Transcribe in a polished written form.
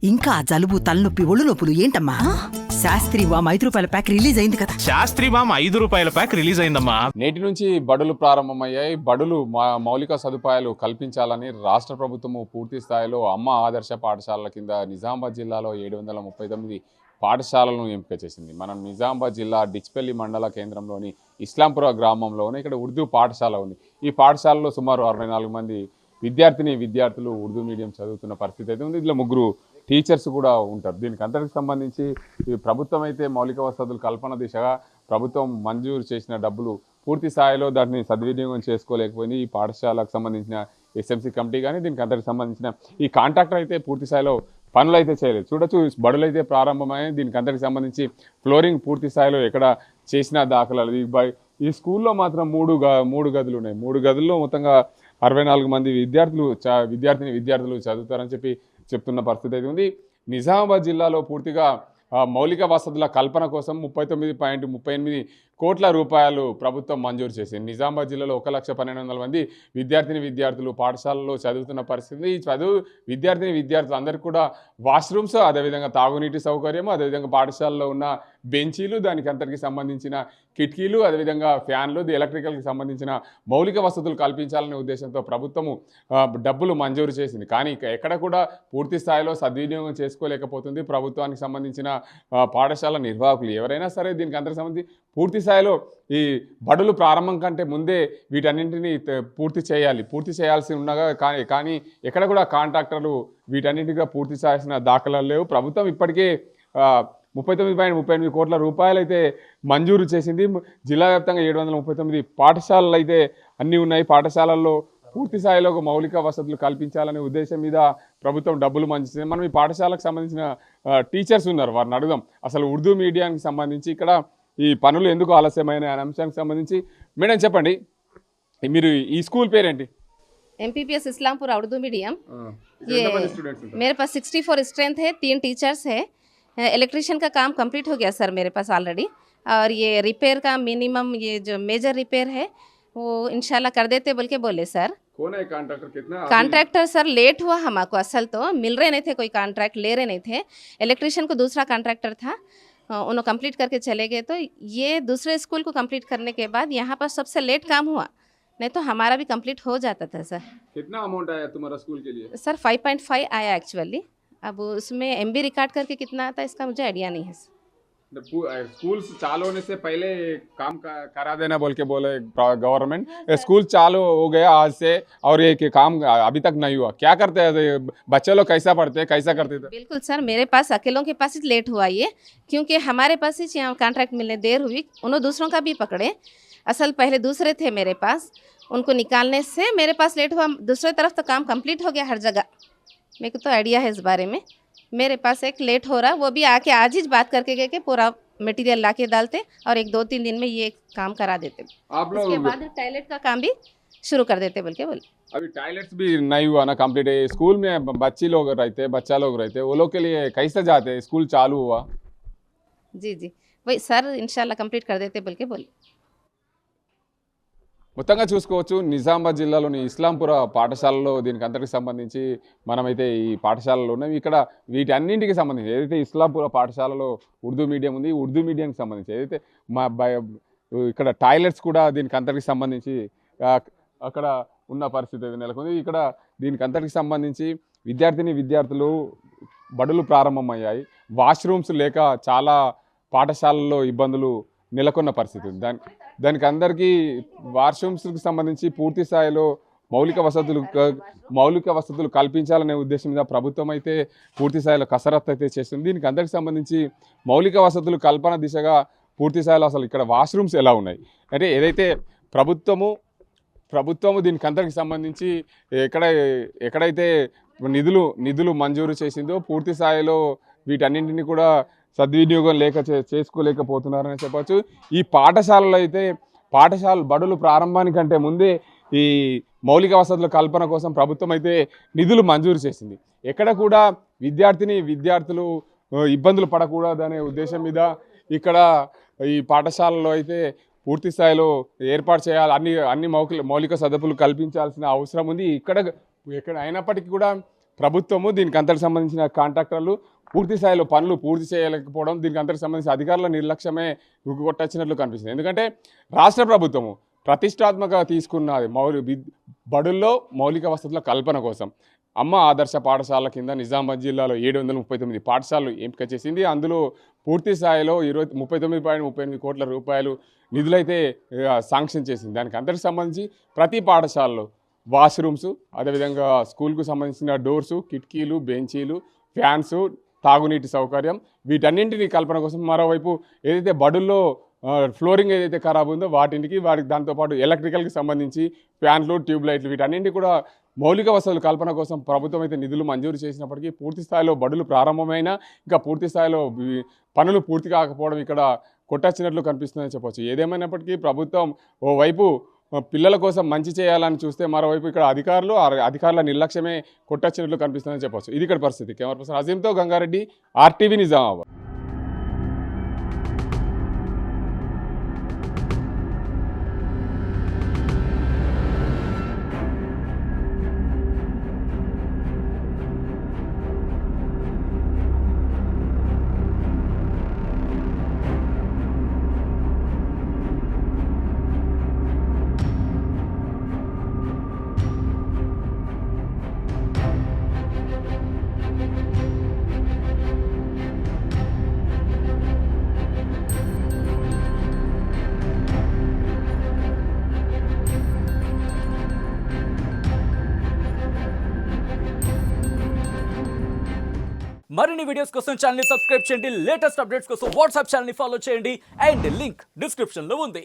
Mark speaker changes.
Speaker 1: ఇంకా జలుబు తలనొప్పి ఒళ్ళు నొప్పులు ఏంటమ్మా? శాస్త్రి వామ్ 5 రూపాయల ప్యాక్ రిలీజ్ అయింది కదా.
Speaker 2: శాస్త్రి వామ్ 5 రూపాయల ప్యాక్ రిలీజ్ అయిందమ్మా.
Speaker 3: నేటి నుంచి బడులు ప్రారంభమయ్యాయి. బడులు మౌలిక సదుపాయాలు కల్పించాలని రాష్ట్ర ప్రభుత్వము పూర్తి స్థాయిలో అమ్మ ఆదర్శ పాఠశాలల కింద నిజామాబాద్ జిల్లాలో 739 పాఠశాలలను ఎంపిక చేసింది. మనం నిజామాబాద్ జిల్లా డిచ్పల్లి మండల కేంద్రంలోని ఇస్లాంపుర గ్రామంలోనే ఇక్కడ ఉర్దూ పాఠశాల ఉంది. ఈ పాఠశాలలో సుమారు 64 మంది విద్యార్థులు ఉర్దూ మీడియం చదువుతున్న పరిస్థితి అయితే ఉంది. ఇందులో 3 టీచర్స్ కూడా ఉంటారు. దీనికి అంతటికి సంబంధించి ఈ ప్రభుత్వం అయితే మౌలిక వసతులు కల్పన దిశగా ప్రభుత్వం మంజూరు చేసిన డబ్బులు పూర్తి స్థాయిలో దాన్ని సద్వినియోగం చేసుకోలేకపోయింది. ఈ పాఠశాలకు సంబంధించిన ఎస్ఎంసీ కమిటీ కానీ దీనికి అంతటికి సంబంధించిన ఈ కాంట్రాక్టర్ అయితే పూర్తి స్థాయిలో పనులు అయితే చేయలేదు. చూడొచ్చు, బడులు అయితే ప్రారంభమయ్యాయి. దీనికి అంతటికి సంబంధించి ఫ్లోరింగ్ పూర్తి స్థాయిలో ఎక్కడ చేసిన దాఖలాలు. ఈ స్కూల్లో మాత్రం 3 గదులు ఉన్నాయి. 3 గదుల్లో మొత్తంగా 64 మంది విద్యార్థులు చదువుతారని చెప్తున్న పరిస్థితి అయితే ఉంది. నిజామాబాద్ జిల్లాలో పూర్తిగా మౌలిక వసతుల కల్పన కోసం 39.38 కోట్ల రూపాయలు ప్రభుత్వం మంజూరు చేసింది. నిజామాబాద్ జిల్లాలో 1,12,000 మంది విద్యార్థులు పాఠశాలలో చదువుతున్న పరిస్థితి. ఈ విద్యార్థులు అందరికీ కూడా వాష్రూమ్స్, అదేవిధంగా తాగునీటి సౌకర్యం, అదేవిధంగా పాఠశాలలో ఉన్న బెంచీలు, దానికి అంతటికి సంబంధించిన కిటికీలు, అదేవిధంగా ఫ్యాన్లు, ఎలక్ట్రికల్కి సంబంధించిన మౌలిక వసతులు కల్పించాలనే ఉద్దేశంతో ప్రభుత్వము డబ్బులు మంజూరు చేసింది. కానీ ఎక్కడ కూడా పూర్తి స్థాయిలో సద్వినియోగం చేసుకోలేకపోతుంది ప్రభుత్వానికి సంబంధించిన పాఠశాల నిర్వాహకులు. ఎవరైనా సరే దీనికి అంతకు సంబంధించి పూర్తి స్థాయిలో ఈ బడులు ప్రారంభం కంటే ముందే వీటన్నింటినీ పూర్తి చేయాల్సి ఉండగా కానీ ఎక్కడ కూడా కాంట్రాక్టర్లు వీటన్నింటిగా పూర్తి చేయాల్సిన దాఖలాలు లేవు. ప్రభుత్వం ఇప్పటికే 39.38 కోట్ల రూపాయలు అయితే మంజూరు చేసింది. జిల్లా వ్యాప్తంగా 739 పాఠశాలలు అయితే అన్నీ ఉన్నాయి. పాఠశాలల్లో పూర్తి స్థాయిలో మౌలిక వసతులు కల్పించాలనే ఉద్దేశం మీద ప్రభుత్వం డబ్బులు మంజూరు. మనం ఈ పాఠశాలకు సంబంధించిన టీచర్స్ ఉన్నారు, వారిని అడుగుదాం. అసలు ఉర్దూ మీడియానికి సంబంధించి ఇక్కడ ఈ పనులు ఎందుకు ఆలస్యమైన అనే అంశానికి సంబంధించి మేడం చెప్పండి, మీరు ఈ స్కూల్ పేరేంటి?
Speaker 4: MPPS Islampura Urdu medium. ये मेरे पास 64 स्ट्रेंथ है, 3 टीचर्स है। इलेक्ट्रिशियन का काम कंप्लीट हो गया सर मेरे पास ऑलरेडी, और ये रिपेयर का मिनिमम ये जो मेजर रिपेयर है वो इंशाल्लाह कर देते बोल के बोले सर।
Speaker 3: कौन है कांट्रैक्टर? कितना
Speaker 4: कांट्रैक्टर सर लेट हुआ हमको, असल तो मिल रहे नहीं थे, कोई कांट्रैक्ट ले रहे नहीं थे। इलेक्ट्रिशियन को दूसरा कांट्रैक्टर था, उन्होंने कंप्लीट करके चले गए। तो ये दूसरे स्कूल को कंप्लीट करने के बाद यहाँ पर सबसे लेट काम हुआ, नहीं तो हमारा भी कंप्लीट हो जाता था सर।
Speaker 3: कितना अमाउंट आया तुम्हारा स्कूल के लिए?
Speaker 4: सर 5.5 आया एक्चुअली। अब उसमें MB रिकॉर्ड करके कितना आता है इसका मुझे आइडिया नहीं है सर।
Speaker 3: स्कूल चालू होने से पहले काम करा देना बोल के बोले गवर्नमेंट। स्कूल चालू हो गया आज से और ये काम अभी तक नहीं हुआ, क्या करते हैं बच्चे लोग? कैसा पढ़ते हैं, कैसा करते थे?
Speaker 4: बिल्कुल सर, मेरे पास अकेलों के पास ही लेट हुआ ये, क्योंकि हमारे पास ही कॉन्ट्रैक्ट मिलने देर हुई। उन्होंने दूसरों का भी पकड़े, असल पहले दूसरे थे मेरे पास, उनको निकालने से मेरे पास लेट हुआ। दूसरे तरफ तो काम कंप्लीट हो गया हर जगह, मेरे को तो आइडिया है इस बारे में। मेरे पास एक लेट हो रहा, वो भी आके आज ही बात करके गए कि पूरा मटेरियल ला के डालते और 1-2-3 दिन में ये काम करा देते।
Speaker 3: आप लोग
Speaker 4: उसके बाद टॉयलेट का काम भी शुरू कर देते बोल के बोले।
Speaker 3: अभी टॉयलेट्स भी नहीं हुआ ना कंप्लीट? स्कूल में बच्चा लोग रहते, वो लोग के लिए कैसे जाते? स्कूल चालू हुआ?
Speaker 4: जी वही सर, इंशाल्लाह कंप्लीट कर देते बोल के बोले।
Speaker 3: మొత్తంగా చూసుకోవచ్చు, నిజామాబాద్ జిల్లాలోని ఇస్లాంపుర పాఠశాలలో దీనికి అంతటికి సంబంధించి మనమైతే ఈ పాఠశాలలో ఉన్నాం. ఇక్కడ వీటన్నింటికి సంబంధించి ఏదైతే ఇస్లాంపుర పాఠశాలలో ఉర్దూ మీడియం ఉంది, ఉర్దూ మీడియంకి సంబంధించి ఏదైతే ఇక్కడ టాయిలెట్స్ కూడా దీనికి అంతటికి సంబంధించి అక్కడ ఉన్న పరిస్థితి నెలకొంది. ఇక్కడ దీనికి అంతటికి సంబంధించి విద్యార్థులు బడులు ప్రారంభమయ్యాయి. వాష్రూమ్స్ లేక చాలా పాఠశాలల్లో ఇబ్బందులు నెలకొన్న పరిస్థితి ఉంది. దానికి అందరికీ వాష్రూమ్స్కి సంబంధించి పూర్తి స్థాయిలో మౌలిక వసతులు కల్పించాలనే ఉద్దేశం మీద ప్రభుత్వం అయితే పూర్తి స్థాయిలో కసరత్తు అయితే చేస్తుంది. దీనికి అందరికి సంబంధించి మౌలిక వసతులు కల్పన దిశగా పూర్తి స్థాయిలో అసలు ఇక్కడ వాష్రూమ్స్ ఎలా ఉన్నాయి అంటే ఏదైతే ప్రభుత్వము దీనికి అందరికి సంబంధించి ఎక్కడైతే నిధులు మంజూరు చేసిందో పూర్తి స్థాయిలో వీటన్నింటినీ కూడా సద్వినియోగం చేసుకోలేకపోతున్నారని చెప్పచ్చు. ఈ పాఠశాలలో అయితే బడులు ప్రారంభానికంటే ముందే ఈ మౌలిక వసతుల కల్పన కోసం ప్రభుత్వం అయితే నిధులు మంజూరు చేసింది. ఎక్కడ కూడా విద్యార్థులు ఇబ్బందులు పడకూడదనే ఉద్దేశం మీద ఇక్కడ ఈ పాఠశాలలో అయితే పూర్తి స్థాయిలో ఏర్పాటు చేయాలి, అన్ని మౌలిక సదుపాయాలు కల్పించాల్సిన అవసరం ఉంది. ఎక్కడ అయినప్పటికీ కూడా ప్రభుత్వము దీనికి అంతటికి సంబంధించిన కాంట్రాక్టర్లు పూర్తి స్థాయిలో పనులు పూర్తి చేయలేకపోవడం, దీనికి అంతటికి సంబంధించిన అధికారుల నిర్లక్ష్యమే కొట్టొచ్చినట్లు కనిపిస్తుంది. ఎందుకంటే రాష్ట్ర ప్రభుత్వము ప్రతిష్టాత్మకంగా తీసుకున్న బడుల్లో మౌలిక వసతుల కల్పన కోసం అమ్మ ఆదర్శ పాఠశాల కింద నిజామాబాద్ జిల్లాలో 739 పాఠశాలలు ఎంపిక చేసింది. అందులో పూర్తి స్థాయిలో 39.38 కోట్ల రూపాయలు నిధులైతే శాంక్షన్ చేసింది. దానికి అందరికి సంబంధించి ప్రతి పాఠశాలలో వాష్రూమ్స్, అదేవిధంగా స్కూల్కు సంబంధించిన డోర్సు, కిటికీలు, బెంచీలు, ఫ్యాన్సు, తాగునీటి సౌకర్యం, వీటన్నింటినీ కల్పన కోసం మరోవైపు ఏదైతే బడుల్లో ఫ్లోరింగ్ ఏదైతే ఖరాబ్ ఉందో వాటికి దాంతోపాటు ఎలక్ట్రికల్కి సంబంధించి ఫ్యాన్లు, ట్యూబ్ లైట్లు, వీటన్నింటి కూడా మౌలిక వసతుల కల్పన కోసం ప్రభుత్వం అయితే నిధులు మంజూరు చేసినప్పటికీ పూర్తి స్థాయిలో బడులు ప్రారంభమైనా ఇంకా పూర్తి స్థాయిలో పనులు పూర్తి కాకపోవడం ఇక్కడ కొట్టొచ్చినట్లు కనిపిస్తుందని చెప్పొచ్చు. ఏదేమైనప్పటికీ ప్రభుత్వం ఓవైపు పిల్లల కోసం మంచి చేయాలని చూస్తే మరోవైపు ఇక్కడ అధికారుల నిర్లక్ష్యమే కొట్టొచ్చినట్లు కనిపిస్తుందని చెప్పొచ్చు. ఇది ఇక్కడ పరిస్థితి. కెమెరా పర్సన్ అజీంతో గంగారెడ్డి, RTV నిజామాబాద్.
Speaker 5: మరిన్ని వీడియోస్ కోసం ఛానల్ ని సబ్స్క్రైబ్ చేయండి. లేటెస్ట్ అప్డేట్స్ కోసం వాట్సాప్ ఛానల్ ని ఫాలో చేయండి. అండ్ లింక్ డిస్క్రిప్షన్ లో ఉంది.